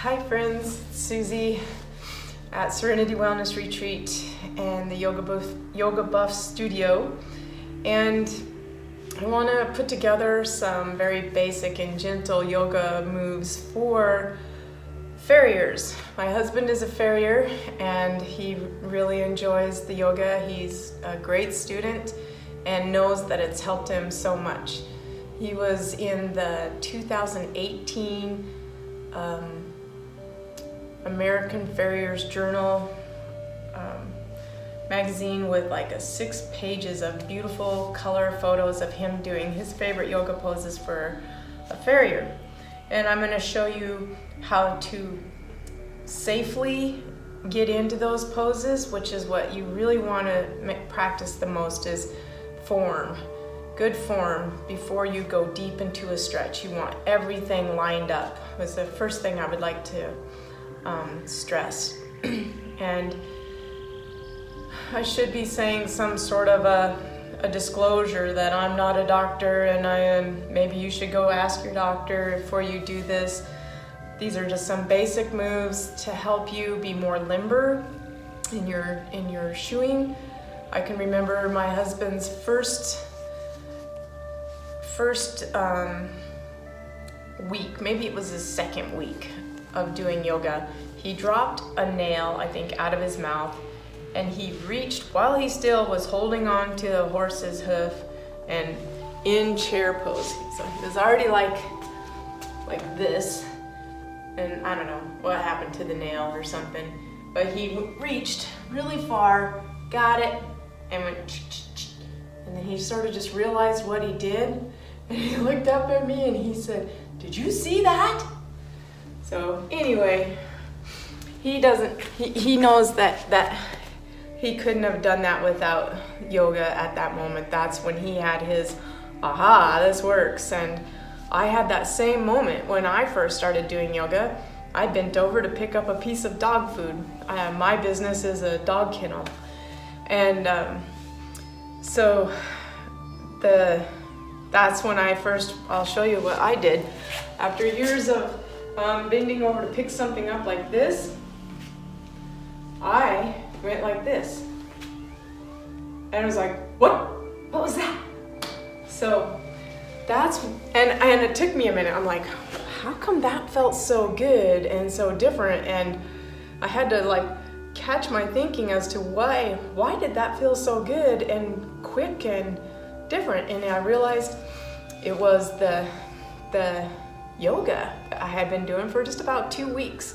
Hi friends, Suzi at Serenity Wellness Retreat and the Yoga Buff Studio, and I want to put together some very basic and gentle yoga moves for Farriers. My husband is a Farrier and he really enjoys the yoga. He's a great student and knows that it's helped him so much. He was in the 2018 American Farriers Journal magazine with like 6 pages of beautiful color photos of him doing his favorite yoga poses for a Farrier. And I'm going to show you how to safely get into those poses, which is what you really want to practice the most, is form. Good form before you go deep into a stretch. You want everything lined up. Was the first thing I would like to stress. And I should be saying some sort of a disclosure that I'm not a doctor, and maybe you should go ask your doctor before you do this. These are just some basic moves to help you be more limber in your shoeing. I can remember my husband's first week, maybe it was his second week of doing yoga. He dropped a nail, I think, out of his mouth, and he reached while he still was holding on to the horse's hoof and in chair pose. So he was already like this, and I don't know what happened to the nail or something, but he reached really far, got it, and went and then he sort of just realized what he did, and he looked up at me and he said, "Did you see that?" So anyway, he knows that he couldn't have done that without yoga at that moment. That's when he had his, aha, this works. And I had that same moment when I first started doing yoga. I bent over to pick up a piece of dog food. My business is a dog kennel. And so that's when I'll show you what I did. After years of bending over to pick something up like this, I went like this. And I was like, what was that? So and it took me a minute. I'm like, how come that felt so good and so different? And I had to catch my thinking as to why did that feel so good and quick and different. And I realized it was the yoga that I had been doing for just about 2 weeks.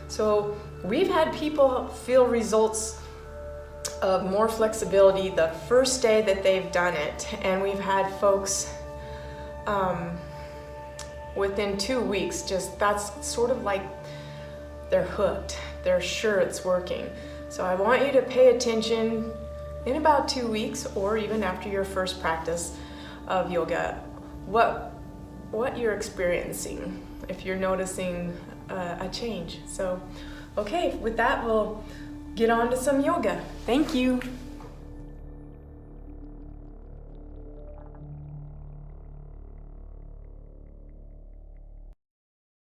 So we've had people feel results of more flexibility the first day that they've done it, and we've had folks within 2 weeks, that's sort of like they're hooked. They're sure it's working. So I want you to pay attention in about 2 weeks, or even after your first practice of yoga, what you're experiencing, if you're noticing a change. So, okay, with that, we'll get on to some yoga. Thank you.